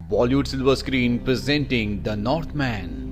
Bollywood silver screen presenting the Northman.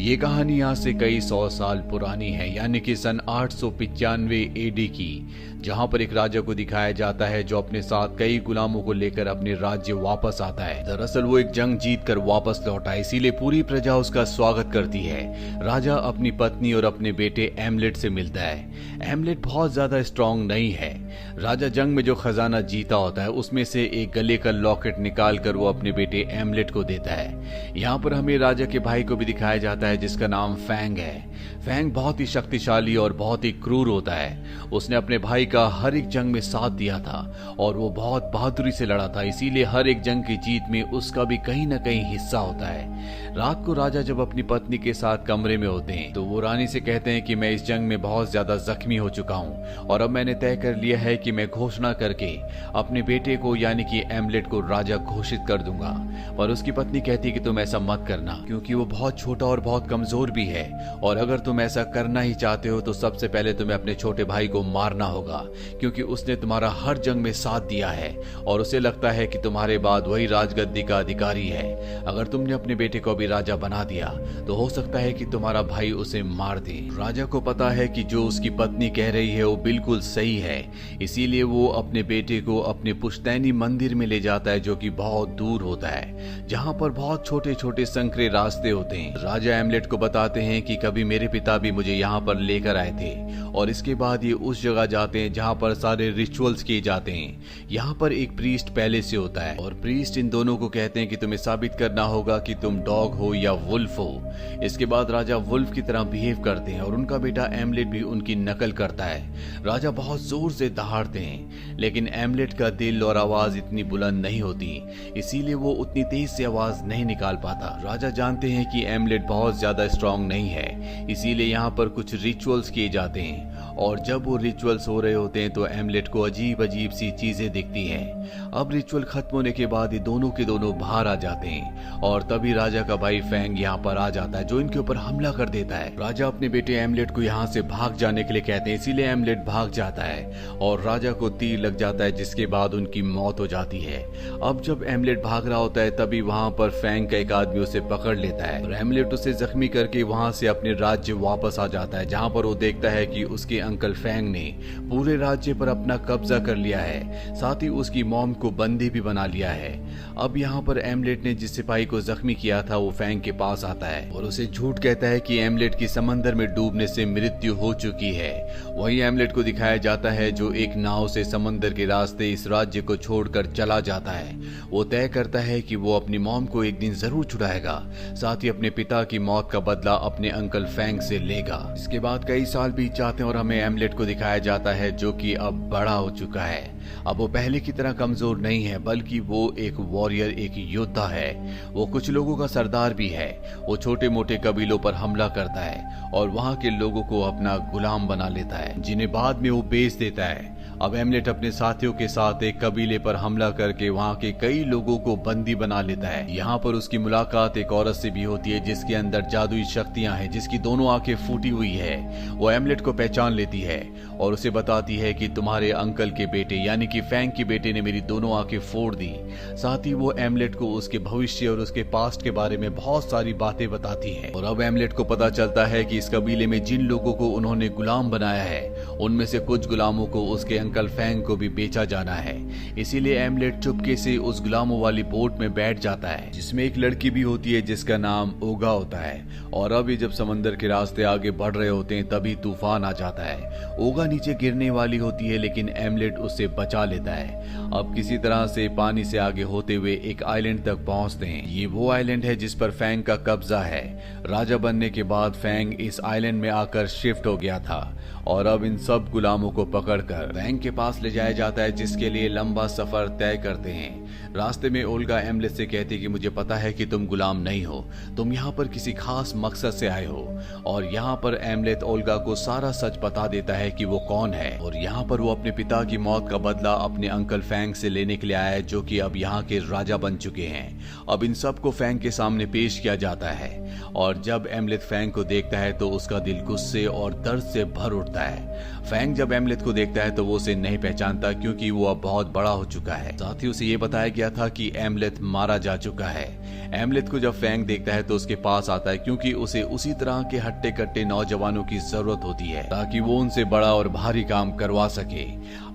ये कहानी आज से कई 100 साल पुरानी है, यानी कि सन 895 एडी की, जहां पर एक राजा को दिखाया जाता है जो अपने साथ कई गुलामों को लेकर अपने राज्य वापस आता है। दरअसल वो एक जंग जीत कर वापस लौटा, इसीलिए पूरी प्रजा उसका स्वागत करती है। राजा अपनी पत्नी और अपने बेटे एमलेट से मिलता है। एमलेट बहुत ज्यादा स्ट्रांग नहीं है। राजा जंग में जो खजाना जीता होता है उसमें से एक गले का लॉकेट निकाल कर वो अपने बेटे एमलेट को देता है। यहाँ पर हमें राजा के भाई को भी दिखाया जाता है जिसका नाम फैंग है। फैंग बहुत ही शक्तिशाली और बहुत ही क्रूर होता है। उसने अपने भाई का हर एक जंग में साथ दिया था और वो बहुत बहादुरी से लड़ा था, इसीलिए हर एक जंग की जीत में उसका भी कहीं ना कहीं हिस्सा होता है। रात को राजा जब अपनी पत्नी के साथ कमरे में होते हैं तो वो रानी से कहते हैं कि मैं इस जंग में बहुत ज्यादा जख्मी हो चुका हूँ और अब मैंने तय कर लिया है कि मैं घोषणा करके अपने बेटे को यानी कि एमलेट को राजा घोषित कर दूंगा। पर उसकी पत्नी कहती है कि तुम ऐसा मत करना, क्योंकि वो बहुत छोटा और बहुत कमजोर भी है, और अगर तुम ऐसा करना ही चाहते हो तो सबसे पहले तुम्हें अपने छोटे भाई को मारना होगा, क्योंकि उसने तुम्हारा हर जंग में साथ दिया है और उसे लगता है कि तुम्हारे बाद वही राजगद्दी का अधिकारी है। अगर तुमने अपने बेटे को भी राजा बना दिया तो हो सकता है कि तुम्हारा भाई उसे मार दे। राजा को पता है कि जो उसकी पत्नी कह रही है वो बिल्कुल सही है, इसीलिए वो अपने बेटे को अपने पुश्तैनी मंदिर में ले जाता है जो कि बहुत दूर होता है, जहाँ पर बहुत छोटे छोटे संकरे रास्ते होते हैं। राजा एमलेट को बताते हैं कि कभी मेरे पिता भी मुझे यहाँ पर लेकर आए थे, और इसके बाद ये उस जगह जाते हैं जहाँ पर सारे रिचुअल्स किए जाते हैं। यहाँ पर एक प्रीस्ट पहले से होता है और प्रीस्ट इन दोनों को कहते हैं कि तुम्हें साबित करना होगा कि तुम डॉग हो या वुल्फ हो। इसके बाद राजा वुल्फ की तरह बिहेव करते हैं और उनका बेटा एमलेट भी उनकी नकल करता है। राजा बहुत जोर से दहाड़ते हैं, लेकिन एमलेट का दिल और आवाज इतनी बुलंद नहीं होती, इसीलिए वो उतनी तेज से आवाज नहीं निकाल पाता। राजा जानते हैं कि एमलेट बहुत ज्यादा स्ट्रांग नहीं है, इसीलिए यहाँ पर कुछ रिचुअल्स किए जाते हैं, और जब वो रिचुअल्स हो रहे होते हैं तो एमलेट को अजीब अजीब सी चीजें दिखती हैं। अब रिचुअल खत्म होने के बाद ये दोनों के दोनों बाहर आ जाते हैं, और तभी राजा का भाई फैंग यहाँ पर आ जाता है जो इनके ऊपर हमला कर देता है। राजा अपने बेटे एमलेट को यहाँ से भाग जाने के लिए कहते हैं, इसीलिए एमलेट भाग जाता है और राजा को तीर लग जाता है, जिसके बाद उनकी मौत हो जाती है। अब जब एमलेट भाग रहा होता है तभी वहां पर फैंग का एक आदमी उसे पकड़ लेता है और एमलेट उसे जख्मी करके वहां से अपने राज्य वापस आ जाता है, जहां पर वो देखता है कि उसके अंकल फैंग ने पूरे राज्य पर अपना कब्जा कर लिया है, साथ ही उसकी मॉम को बंदी भी बना लिया है। अब यहाँ पर एमलेट ने जिस सिपाही को जख्मी किया था वो फैंग के पास आता है और उसे झूठ कहता है कि एमलेट की समंदर में डूबने से मृत्यु हो चुकी है। वही एमलेट को दिखाया जाता है जो एक नाव से समंदर के रास्ते इस राज्य को छोड़कर चला जाता है। वो तय करता है कि वो अपनी मॉम को एक दिन जरूर छुड़ाएगा, साथ ही अपने पिता की मौत का बदला अपने अंकल फैंग से लेगा। इसके बाद कई साल बीत जाते हैं और हमें एमलेट को दिखाया जाता है जो कि अब बड़ा हो चुका है। अब वो पहले की तरह कमजोर नहीं है, बल्कि वो एक वॉरियर, एक योद्धा है। वो कुछ लोगों का सरदार भी है। वो छोटे मोटे कबीलों पर हमला करता है और वहां के लोगों को अपना गुलाम बना लेता है, जिन्हें बाद में वो बेच देता है। अब एमलेट अपने साथियों के साथ एक कबीले पर हमला करके वहां के कई लोगों को बंदी बना लेता है। यहाँ पर उसकी मुलाकात एक औरत से भी होती है जिसके अंदर जादुई शक्तियां हैं, जिसकी दोनों आंखें फूटी हुई है। वो एमलेट को पहचान लेती है और उसे बताती है कि तुम्हारे अंकल के बेटे यानी कि फैंग के बेटे ने मेरी दोनों आंखें फोड़ दी। साथ ही वो एमलेट को उसके भविष्य और उसके पास्ट के बारे में बहुत सारी बातें बताती है। और अब एमलेट को पता चलता है कि इस कबीले में जिन लोगों को उन्होंने गुलाम बनाया है उनमें से कुछ गुलामों को उसके अंकल फैंग को भी बेचा जाना है। इसीलिए एमलेट चुपके से उस गुलामों वाली बोट में बैठ जाता है जिसमें एक लड़की भी होती है जिसका नाम ओगा होता है। और अब ये जब समंदर के रास्ते आगे बढ़ रहे होते हैं तभी तूफान आ जाता है। ओगा नीचे गिरने वाली होती है लेकिन एमलेट उससे बचा लेता है। अब किसी तरह से पानी से आगे होते हुए एक आइलैंड तक पहुंचते हैं। ये वो आइलैंड है जिस पर फैंग का कब्जा है। राजा बनने के बाद फैंग इस आइलैंड में आकर शिफ्ट हो गया था और अब इन सब गुलामों को पकड़कर फैंग के पास ले जाया जाता है, जिसके लिए लंबा सफर तय करते हैं। रास्ते में ओल्गा एमलेट से कहती कि मुझे पता है कि तुम गुलाम नहीं हो, तुम यहाँ पर किसी खास मकसद से आए हो। और यहाँ पर एमलेट ओल्गा को सारा सच बता देता है कि वो कौन है, और यहाँ पर वो अपने पिता की मौत का बदला अपने अंकल फैंग से लेने के लिए आया है जो कि अब यहाँ के राजा बन चुके हैं। अब इन सबको फैंग के सामने पेश किया जाता है और जब एमलेट फैंग को देखता है तो उसका दिल गुस्से और दर्द से भर उठता है। फैंग जब एमलेट को देखता है तो वो उसे नहीं पहचानता क्योंकि वो अब बहुत बड़ा हो चुका है। साथ ही उसे ये बताया गया गया था कि एमलेथ मारा जा चुका है। एमलेथ को जब फैंग देखता है तो उसके पास आता है, क्योंकि उसे उसी तरह के हट्टे कट्टे नौजवानों की जरूरत होती है ताकि वो उनसे बड़ा और भारी काम करवा सके।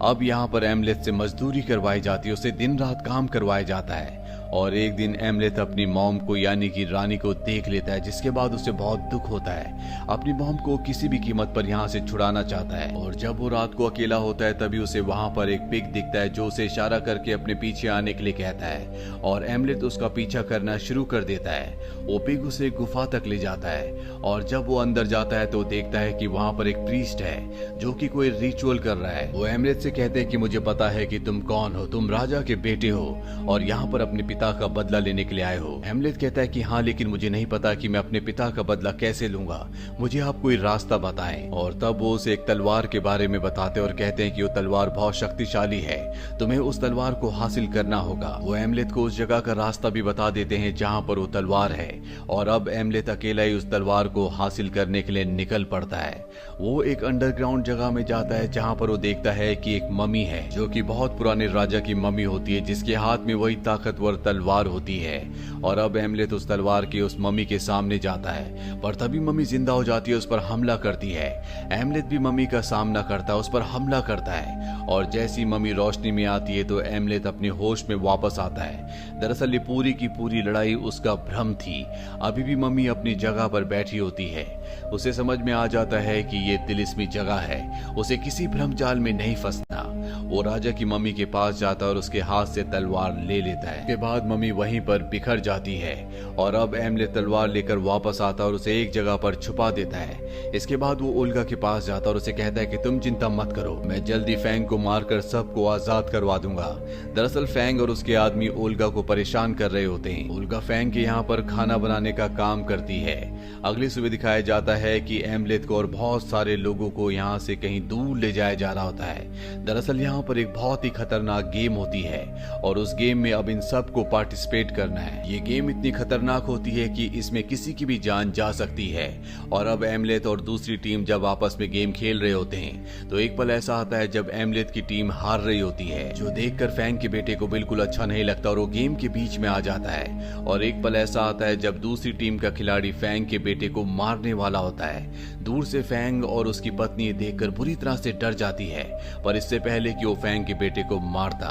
अब यहाँ पर एमलेथ से मजदूरी करवाई जाती है, उसे दिन रात काम करवाया जाता है। और एक दिन एमलेथ अपनी मॉम को यानी कि रानी को देख लेता है, जिसके बाद उसे बहुत दुख होता है। अपनी मॉम को किसी भी कीमत पर यहाँ से छुड़ाना चाहता है। और जब वो रात को अकेला होता है तभी उसे वहां पर एक पिग दिखता है जो उसे इशारा करके अपने पीछे आने के लिए कहता है, और एमलेथ उसका पीछा करना शुरू कर देता है। वो पिग उसे गुफा तक ले जाता है और जब वो अंदर जाता है तो देखता है कि वहां पर एक प्रीस्ट है जो कि कोई रिचुअल कर रहा है। वो एमलेथ से कहते हैं कि मुझे पता है कि तुम कौन हो, तुम राजा के बेटे हो और यहाँ पर अपने पिता का बदला लेने के लिए आए हो। एमलेथ कहता है कि हाँ, लेकिन मुझे नहीं पता कि मैं अपने पिता का बदला कैसे लूंगा, मुझे आप कोई रास्ता बताएं। और तब वो उसे एक तलवार के बारे में बताते और कहते हैं कि वो तलवार बहुत शक्तिशाली है, तुम्हें उस तलवार को हासिल करना होगा। वो एमलेथ को उस जगह का रास्ता भी बता देते हैं जहाँ पर वो तलवार है और अब एमलेथ अकेला ही उस तलवार को हासिल करने के लिए निकल पड़ता है। वो एक अंडरग्राउंड जगह में जाता है जहाँ पर वो देखता है कि एक मम्मी है जो कि बहुत पुराने राजा की मम्मी होती है, जिसके हाथ में वही ताकतवर तलवार होती है। और अब एमलेथ उस तलवार की उस मम्मी के सामने जाता है, पर तभी मम्मी जिंदा हो जाती है, उस पर हमला करती है। एमलेथ भी मम्मी का सामना करता है, उस पर हमला करता है और जैसी मम्मी रोशनी में आती है तो एमलेथ अपने होश में वापस आता है। दरअसल ये पूरी की पूरी लड़ाई उसका भ्रम थी, अभी भी मम्मी अपनी जगह पर बैठी होती है। उसे समझ में आ जाता है कि ये तिलिस्मी जगह है, उसे किसी भ्रम जाल में नहीं फंसना। वो राजा की मम्मी के पास जाता है और उसके हाथ से तलवार ले लेता है। इसके बाद मम्मी वहीं पर बिखर जाती है और अब एमलेथ तलवार लेकर वापस आता है और उसे एक जगह पर छुपा देता है। इसके बाद वो ओल्गा के पास जाता है और उसे कहता है कि तुम चिंता मत करो, मैं जल्दी फैंग को मारकर सबको आजाद करवा दूंगा। दरअसल फैंग और उसके आदमी ओल्गा को परेशान कर रहे होते हैं। ओल्गा फैंग के यहाँ पर खाना बनाने का काम करती है। अगली सुबह दिखाया जाता है कि एमलेथ को और बहुत सारे लोगों को यहाँ से कहीं दूर ले जाया जा रहा होता है। दरअसल यहाँ पर एक बहुत ही खतरनाक गेम होती है और उस गेम में अब इन सबको पार्टिसिपेट करना है। ये गेम इतनी खतरनाक होती है कि इसमें किसी की भी जान जा सकती है। और अब एमलेथ और दूसरी टीम जब आपस में गेम खेल रहे होते हैं तो एक पल ऐसा आता है जब एमलेथ की टीम हार रही होती है, जो देखकर फैंग के बेटे को बिल्कुल अच्छा नहीं लगता और वो गेम के बीच में आ जाता है। और एक पल ऐसा आता है जब दूसरी टीम का खिलाड़ी फैंग के बेटे को मारने वाला होता है। दूर से फैंग और उसकी पत्नी देखकर बुरी तरह से डर जाती है, पर इससे पहले कि वो फैंग के बेटे को मारता,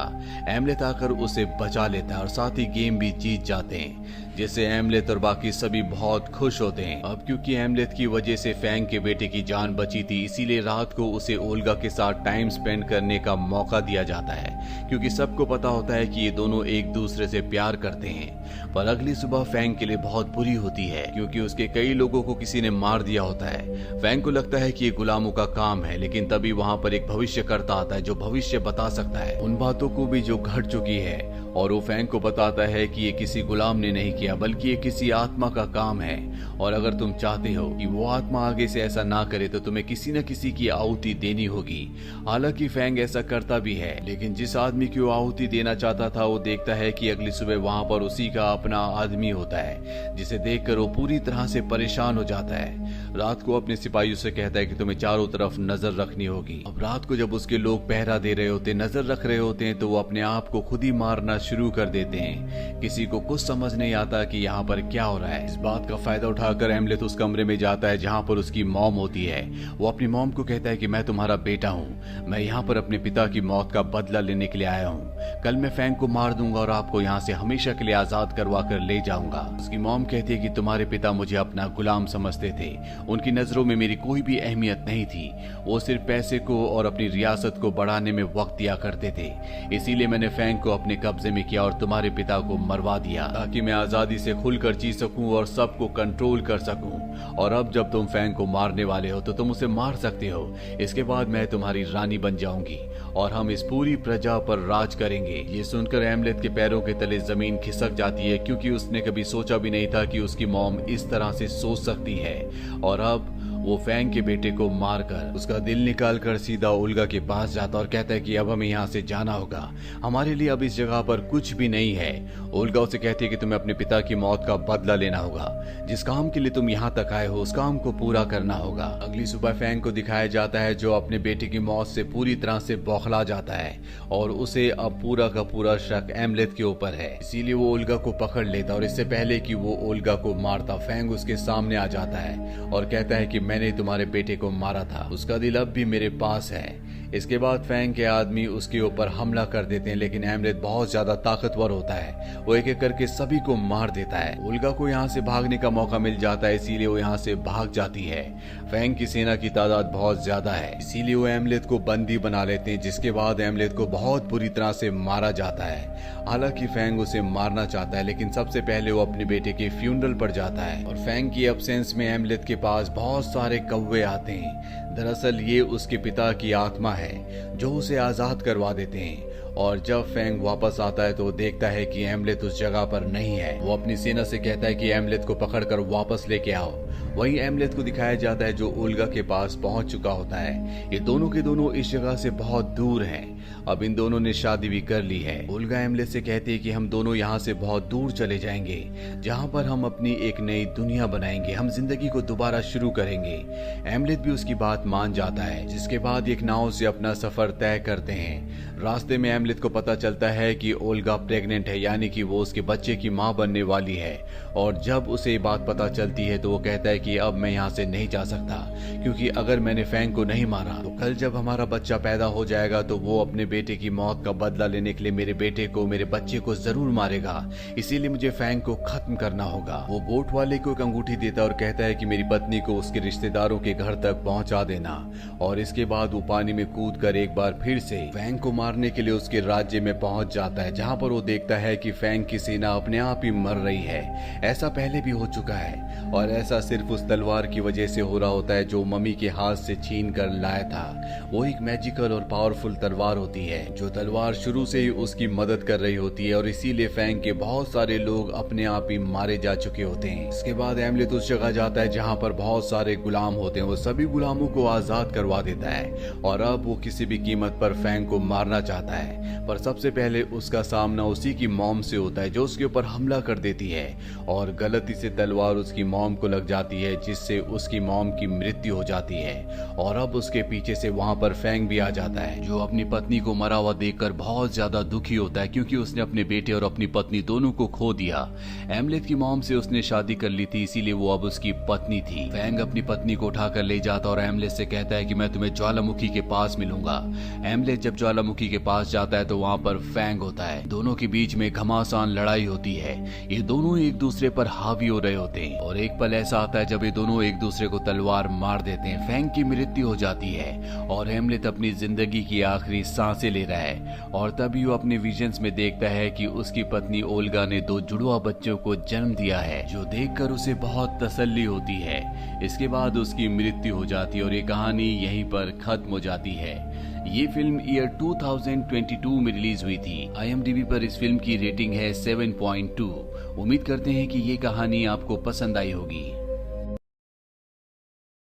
एमलेथ आकर उसे बचा लेता है और साथ ही गेम भी जीत जाते हैं, जिससे एमलेथ और बाकी सभी बहुत खुश होते हैं। अब क्योंकि एमलेथ की वजह से फैंग के बेटे की जान बची थी, इसीलिए रात को उसे ओल्गा के साथ टाइम स्पेंड करने का मौका दिया जाता है, क्योंकि सबको पता होता है कि ये दोनों एक दूसरे से प्यार करते हैं। पर अगली सुबह फैंग के लिए बहुत बुरी होती है, क्योंकि उसके कई लोगों को किसी ने मार दिया होता है। फैंग को लगता है कि ये गुलामों का काम है, लेकिन तभी वहां पर एक भविष्यकर्ता आता है जो भविष्य बता सकता है उन बातों को भी जो घट चुकी है। और वो फैंग को बताता है कि ये किसी गुलाम ने नहीं किया, बल्कि ये किसी आत्मा का काम है। और अगर तुम चाहते हो कि वो आत्मा आगे से ऐसा ना करे तो तुम्हें किसी न किसी की आहुति देनी होगी। हालांकि फैंग ऐसा करता भी है, लेकिन जिस आदमी की वो आहुति देना चाहता था वो देखता है कि अगली सुबह वहां पर उसी का अपना आदमी होता है, जिसे देखकर वो पूरी तरह से परेशान हो जाता है। रात को अपने सिपाहियों से कहता है कि तुम्हें चारों तरफ नजर रखनी होगी। अब रात को जब उसके लोग पहरा दे रहे होते, नजर रख रहे होते हैं, तो वो अपने आप को खुद ही मारना शुरू कर देते हैं। किसी को कुछ समझ नहीं आता कि यहाँ पर क्या हो रहा है। इस बात का फायदा उठाकर एमलेथ उस कमरे में जाता है जहाँ पर उसकी मॉम होती है। वो अपनी मॉम को कहता है कि मैं तुम्हारा बेटा हूँ, मैं यहाँ पर अपने पिता की मौत का बदला लेने के लिए आया हूँ। कल मैं फैंग को मार दूंगा और आपको यहाँ से हमेशा के लिए आजाद करवा कर ले जाऊंगा। उसकी मॉम कहती है कि तुम्हारे पिता मुझे अपना गुलाम समझते थे, उनकी नजरों में मेरी कोई भी अहमियत नहीं थी, वो सिर्फ पैसे को और अपनी रियासत को बढ़ाने में वक्त दिया करते थे। इसीलिए मैंने फैंग को अपने कब्जे में किया और तुम्हारे पिता को मरवा दिया, ताकि मैं आजादी से खुलकर जी सकूं और सबको कंट्रोल कर सकूं। और अब जब तुम फैंग को मारने वाले हो तो तुम उसे मार सकते हो। इसके बाद मैं तुम्हारी रानी बन जाऊंगी और हम इस पूरी प्रजा पर राज करेंगे। ये सुनकर एमलेथ के पैरों के तले जमीन खिसक जाती है, क्योंकि उसने कभी सोचा भी नहीं था कि उसकी मॉम इस तरह से सोच सकती है। और अब वो फैंग के बेटे को मारकर उसका दिल निकालकर सीधा ओल्गा के पास जाता और कहता है कि अब हमें यहाँ से जाना होगा, हमारे लिए अब इस जगह पर कुछ भी नहीं है। ओल्गा उसे कहती है कि तुम्हें अपने पिता की मौत का बदला लेना होगा, जिस काम के लिए तुम यहाँ तक आए हो उस काम को पूरा करना होगा। अगली सुबह फैंग को दिखाया जाता है जो अपने बेटे की मौत से पूरी तरह से बौखला जाता है और उसे अब पूरा का पूरा शक एमलेथ के ऊपर है। इसीलिए वो ओल्गा को पकड़ लेता और इससे पहले कि वो ओल्गा को मारता फैंग उसके सामने आ जाता है और कहता है कि मैंने तुम्हारे बेटे को मारा था, उसका दिल अब भी मेरे पास है। इसके बाद फैंग के आदमी उसके ऊपर हमला कर देते हैं, लेकिन एमलेथ बहुत ज्यादा ताकतवर होता है, वो एक एक करके सभी को मार देता है। ओल्गा को यहाँ से भागने का मौका मिल जाता है, इसीलिए वो यहाँ से भाग जाती है। फैंग की सेना की तादाद बहुत ज्यादा है, इसीलिए वो एमलेथ को बंदी बना लेते हैं, जिसके बाद एमलेथ को बहुत बुरी तरह से मारा जाता है। हालांकि फैंग उसे मारना चाहता है, लेकिन सबसे पहले वो अपने बेटे के फ्यूनरल पर जाता है और फैंग की एब्सेंस में एमलेथ के पास बहुत सारे कौवे आते हैं। दरअसल ये उसके पिता की आत्मा है जो उसे आजाद करवा देते हैं। और जब फैंग वापस आता है तो वो देखता है कि एमलेथ उस जगह पर नहीं है। वो अपनी सेना से कहता है कि एमलेथ को पकड़कर वापस लेके आओ। वहीं एमलेथ को दिखाया जाता है जो ओल्गा के पास पहुंच चुका होता है। ये दोनों के दोनों इस जगह से बहुत दूर हैं। अब इन दोनों ने शादी भी कर ली है। ओल्गा एमलेथ से कहती है कि हम दोनों यहाँ से बहुत दूर चले जाएंगे, जहाँ पर हम अपनी एक नई दुनिया बनाएंगे, हम जिंदगी को दोबारा शुरू करेंगे। एमलेथ भी उसकी बात मान जाता है, जिसके बाद एक नाव से अपना सफर तय करते हैं। रास्ते में एमलेथ को पता चलता है कि ओल्गा प्रेग्नेंट है, यानी कि वो उसके बच्चे की माँ बनने वाली है। और जब उसे ये बात पता चलती है तो वो कहता है कि अब मैं यहाँ से नहीं जा सकता, क्योंकि अगर मैंने फैंग को नहीं मारा तो कल जब हमारा बच्चा पैदा हो जाएगा तो वो अपने बेटे की मौत का बदला लेने के लिए मेरे बेटे को, मेरे बच्चे को जरूर मारेगा। इसीलिए मुझे फैंग को खत्म करना होगा। वो बोट वाले को एक अंगूठी देता और कहता है कि मेरी पत्नी को उसके रिश्तेदारों के घर तक पहुंचा देना। और इसके बाद वो पानी में कूद कर एक बार फिर से फैंग को मारने के लिए उसके राज्य में पहुंच जाता है, जहां पर वो देखता है कि फैंग की सेना अपने आप ही मर रही है। ऐसा पहले भी हो चुका है और ऐसा सिर्फ उस तलवार की वजह से हो रहा होता है जो मम्मी के हाथ से छीन कर लाया था। वो एक मैजिकल और पावरफुल तलवार होती है, जो तलवार शुरू से ही उसकी मदद कर रही होती है और इसीलिए फैंग के बहुत सारे लोग अपने आप ही मारे जा चुके होते हैं। इसके बाद एमलेथ उस जगह जाता है जहाँ पर बहुत सारे गुलाम होते हैं। वो सभी गुलामों को आजाद करवा देता है और अब वो किसी भी कीमत पर फैंग को मारना चाहता है। पर सबसे पहले उसका सामना उसी की मॉम से होता है, जो उसके ऊपर हमला कर देती है और गलती से तलवार उसकी मॉम को लग जाती है, जिससे उसकी मॉम की मृत्यु हो जाती है। और अब उसके पीछे से वहां पर फैंग भी आ जाता है, जो अपनी पत्नी को मरा हुआ देखकर बहुत ज्यादा दुखी होता है, क्योंकि उसने अपने बेटे और अपनी पत्नी दोनों को खो दिया। एमलेथ की मॉम से उसने शादी कर ली थी, इसीलिए वो अब उसकी पत्नी थी। फैंग अपनी पत्नी को उठाकर ले जाता और एमलेथ से कहता है कि मैं तुम्हें ज्वालामुखी के पास मिलूंगा। एमलेथ जब ज्वालामुखी के पास जाता है तो वहाँ पर फैंग होता है। दोनों के बीच में घमासान लड़ाई होती है। ये दोनों एक दूसरे पर हावी हो रहे होते हैं और एक पल ऐसा आता है जब ये दोनों एक दूसरे को तलवार मार देते हैं। फैंग की मृत्यु हो जाती है और एमलेथ अपनी जिंदगी की आखिरी सांसें ले रहा है और तभी वो अपने विजन्स में देखता है कि उसकी पत्नी ओल्गा ने 2 जुड़वा बच्चों को जन्म दिया है, जो देखकर उसे बहुत तसल्ली होती है। इसके बाद उसकी मृत्यु हो जाती है और ये कहानी यहीं पर खत्म हो जाती है। ये फिल्म ईयर 2022 में रिलीज हुई थी। IMDb पर इस फिल्म की रेटिंग है 7.2। उम्मीद करते हैं कि ये कहानी आपको पसंद आई होगी।